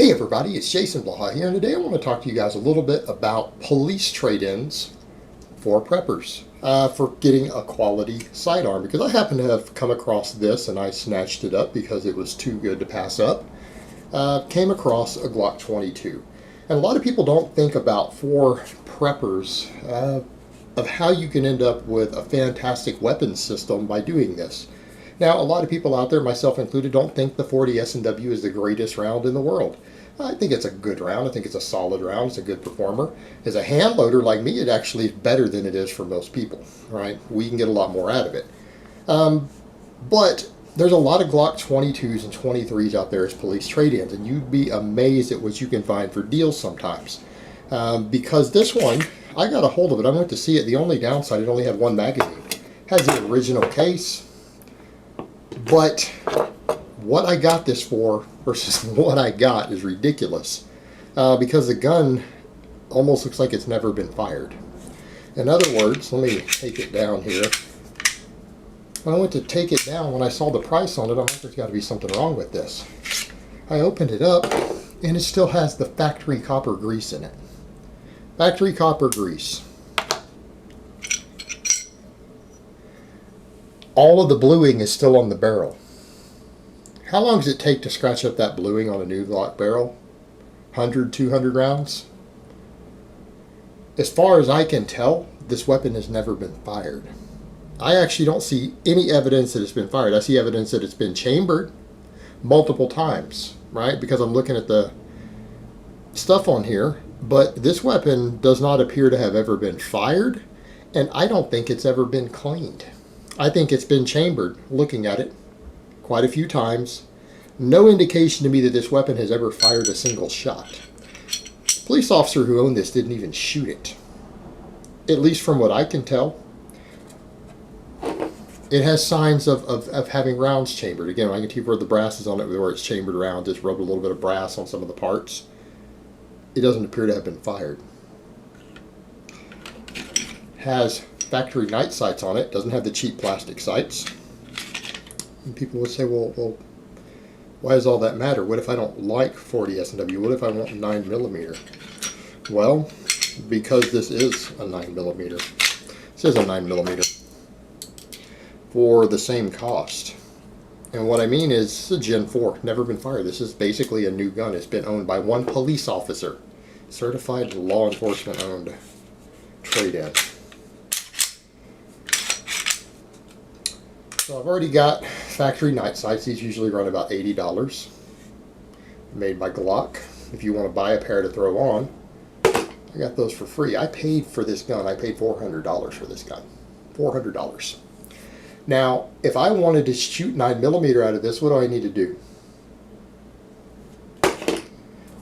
Hey everybody, it's Jason Blaha here, and today I want to talk to you guys a little bit about police trade-ins for preppers for getting a quality sidearm, because I happen to have come across this and I snatched it up because it was too good to pass up. Came across a Glock 22, and a lot of people don't think about, for preppers, of how you can end up with a fantastic weapons system by doing this. Now, a lot of people out there, myself included, don't think the 40 S&W is the greatest round in the world. I think it's a good round. I think it's a solid round. It's a good performer. As a hand loader like me, it actually is better than it is for most people, right? We can get a lot more out of it. But there's a lot of Glock 22s and 23s out there as police trade-ins, and you'd be amazed at what you can find for deals sometimes. Because this one, I got a hold of it. I went to see it. The only downside, it only had one magazine. It has the original case. But what I got this for versus what I got is ridiculous, because the gun almost looks like it's never been fired. In other words, let me take it down here. When I went to take it down, when I saw the price on it, I'm like, there's got to be something wrong with this. I opened it up, and it still has the factory copper grease in it. Factory copper grease. All of the bluing is still on the barrel. How long does it take to scratch up that bluing on a new Glock barrel? 100, 200 rounds? As far as I can tell, this weapon has never been fired. I actually don't see any evidence that it's been fired. I see evidence that it's been chambered multiple times, right? Because I'm looking at the stuff on here, but this weapon does not appear to have ever been fired, and I don't think it's ever been cleaned. I think it's been chambered, looking at it quite a few times. No indication to me that this weapon has ever fired a single shot. The police officer who owned this didn't even shoot it. At least from what I can tell. It has signs of having rounds chambered. Again, I can see where the brass is on it, where it's chambered rounds. It's rubbed a little bit of brass on some of the parts. It doesn't appear to have been fired. Has factory night sights on it. Doesn't have the cheap plastic sights. And people would say, well, why does all that matter? What if I don't like 40 S&W? What if I want 9mm? Well, because this is a 9mm. This is a 9mm for the same cost. And what I mean is, this is a Gen 4, never been fired. This is basically a new gun. It's been owned by one police officer, certified law enforcement owned trade-in. So I've already got factory night sights. These usually run about $80. Made by Glock. If you want to buy a pair to throw on, I got those for free. I paid for this gun. I paid $400 for this gun. $400. Now, if I wanted to shoot 9mm out of this, what do I need to do?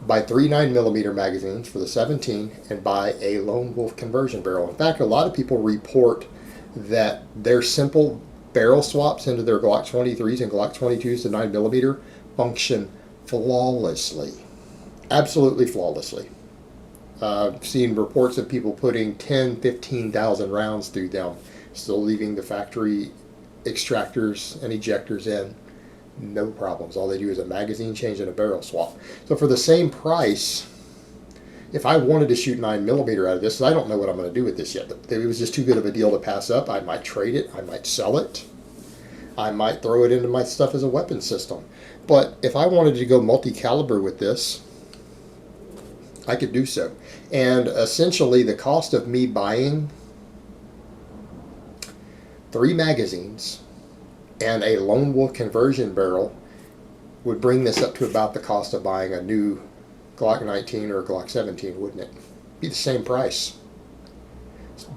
Buy 3 9mm magazines for the 17 and buy a Lone Wolf conversion barrel. In fact, a lot of people report that their simple barrel swaps into their Glock 23s and Glock 22s to 9mm function flawlessly. Absolutely flawlessly. I've seen reports of people putting 10, 15,000 rounds through them, still leaving the factory extractors and ejectors in. No problems. All they do is a magazine change and a barrel swap. So for the same price, if I wanted to shoot 9mm out of this, I don't know what I'm going to do with this yet. It was just too good of a deal to pass up. I might trade it. I might sell it. I might throw it into my stuff as a weapon system. But if I wanted to go multi-caliber with this, I could do so. And essentially, the cost of me buying 3 magazines and a Lone Wolf conversion barrel would bring this up to about the cost of buying a new Glock 19 or a Glock 17, wouldn't it? Be the same price.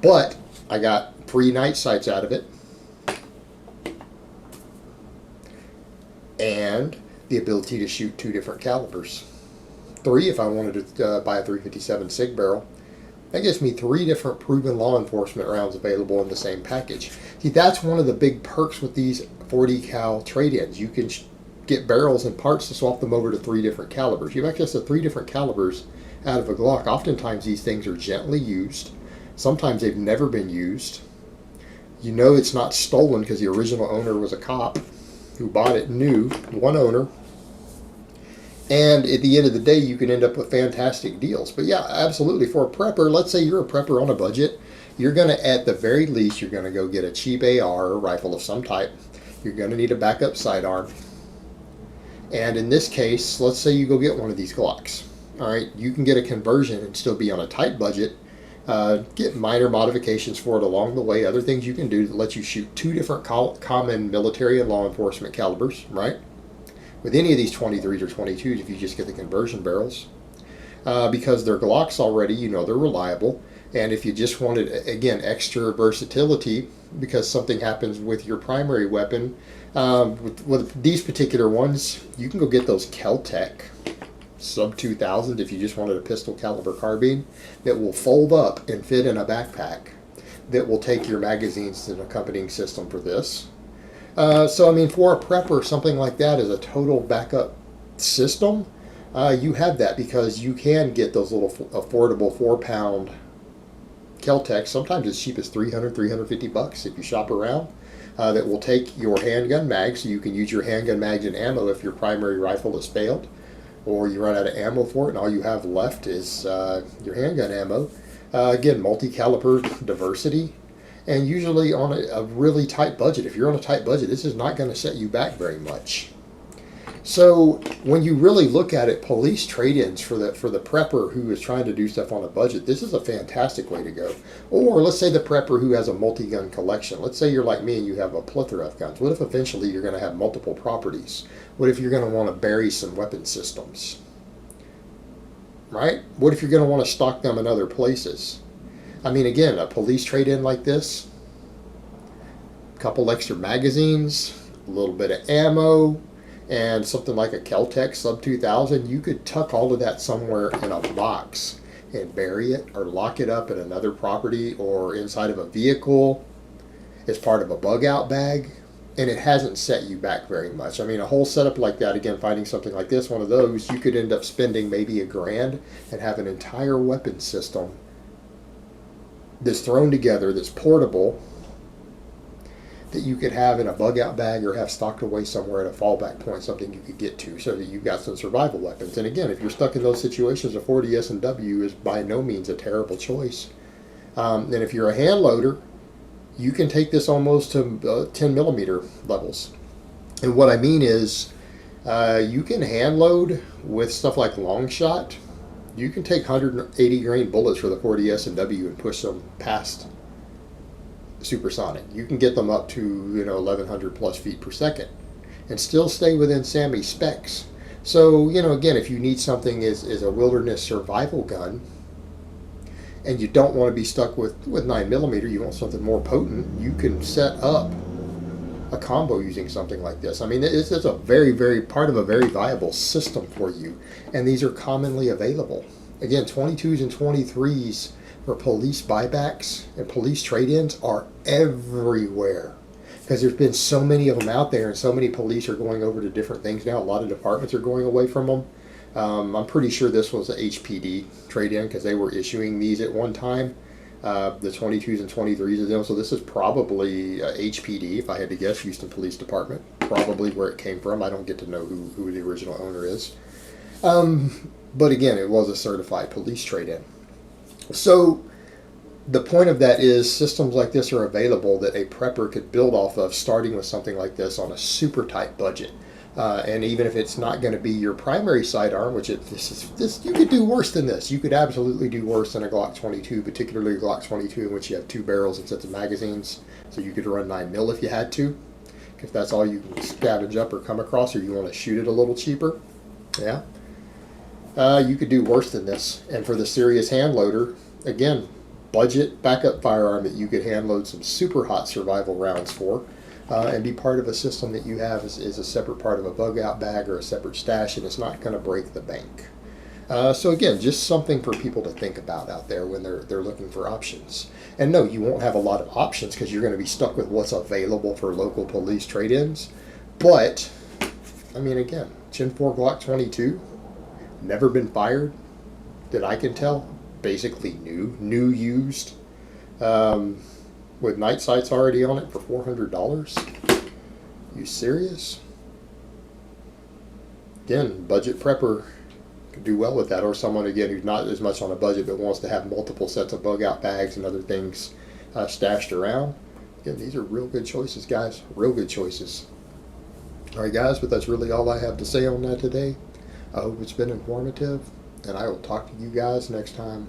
But I got 3 night sights out of it, and the ability to shoot 2 different calibers. 3 if I wanted to buy a 357 SIG barrel. That gives me 3 different proven law enforcement rounds available in the same package. See, that's one of the big perks with these 40 cal trade-ins. You can get barrels and parts to swap them over to 3 different calibers. You have access to 3 different calibers out of a Glock. Oftentimes these things are gently used. Sometimes they've never been used. You know it's not stolen because the original owner was a cop who bought it new, one owner. And at the end of the day, you can end up with fantastic deals. But yeah, absolutely. For a prepper, let's say you're a prepper on a budget, you're going to, at the very least, you're going to go get a cheap AR or rifle of some type. You're going to need a backup sidearm. And in this case, let's say you go get one of these Glocks. All right, you can get a conversion and still be on a tight budget. Get minor modifications for it along the way. Other things you can do that let you shoot two different common military and law enforcement calibers, right? With any of these 23s or 22s, if you just get the conversion barrels, because they're Glocks already, you know they're reliable. And if you just wanted, again, extra versatility, because something happens with your primary weapon, with these particular ones, you can go get those Kel-Tec sub 2000 if you just wanted a pistol caliber carbine that will fold up and fit in a backpack that will take your magazines to an accompanying system for this. So, I mean, for a prepper, something like that is a total backup system. You have that because you can get those little affordable 4-pound Kel-Tec, sometimes as cheap as $300, $350 if you shop around, that will take your handgun mag, so you can use your handgun mags and ammo if your primary rifle has failed, or you run out of ammo for it and all you have left is your handgun ammo. Again, multi-caliber diversity. And usually on a really tight budget. If you're on a tight budget, this is not going to set you back very much. So when you really look at it, police trade-ins for the prepper who is trying to do stuff on a budget, this is a fantastic way to go. Or let's say the prepper who has a multi-gun collection. Let's say you're like me and you have a plethora of guns. What if eventually you're going to have multiple properties? What if you're going to want to bury some weapon systems? Right? What if you're going to want to stock them in other places? I mean, again, a police trade-in like this, a couple extra magazines, a little bit of ammo, and something like a Kel-Tec sub 2000, you could tuck all of that somewhere in a box and bury it or lock it up at another property or inside of a vehicle as part of a bug out bag, and it hasn't set you back very much. I mean, a whole setup like that, again, finding something like this, one of those, you could end up spending maybe $1,000 and have an entire weapon system that's thrown together, that's portable, that you could have in a bug out bag or have stocked away somewhere at a fallback point, something you could get to, so that you've got some survival weapons. And again, if you're stuck in those situations, a 40 S&W is by no means a terrible choice. And if you're a hand loader, you can take this almost to 10 millimeter levels. And what I mean is, you can hand load with stuff like long shot. You can take 180 grain bullets for the 40 S&W and push them past supersonic. You can get them up to 1,100 plus feet per second and still stay within SAMI specs. So again, if you need something as a wilderness survival gun and you don't want to be stuck with 9 millimeter, you want something more potent, you can set up a combo using something like this. I mean, it's a very, very part of a very viable system for you, and these are commonly available. Again, 22s and 23s for police buybacks and police trade-ins are everywhere because there's been so many of them out there, and so many police are going over to different things now. A lot of departments are going away from them. I'm pretty sure this was a HPD trade-in because they were issuing these at one time. The 22s and 23s of them, so this is probably HPD, if I had to guess, Houston Police Department, probably where it came from. I don't get to know who the original owner is. But again, it was a certified police trade-in. So the point of that is systems like this are available that a prepper could build off of, starting with something like this on a super tight budget. And even if it's not going to be your primary sidearm, which this you could do worse than this. You could absolutely do worse than a Glock 22, particularly a Glock 22 in which you have 2 barrels and sets of magazines. So you could run 9 mil if you had to, if that's all you can scavenge up or come across, or you want to shoot it a little cheaper. Yeah, you could do worse than this. And for the serious hand loader, again, budget backup firearm that you could hand load some super hot survival rounds for. And be part of a system that you have is a separate part of a bug out bag or a separate stash, and it's not going to break the bank. So again, just something for people to think about out there when they're looking for options. And no, you won't have a lot of options because you're going to be stuck with what's available for local police trade-ins. But, I mean, again, Gen 4 Glock 22, never been fired that I can tell. Basically new used. With night sights already on it for $400? You serious? again, budget prepper could do well with that, or someone again who's not as much on a budget but wants to have multiple sets of bug out bags and other things stashed around. Again, these are real good choices, guys. Real good choices. All right, guys, but that's really all I have to say on that today. I hope it's been informative, and I will talk to you guys next time.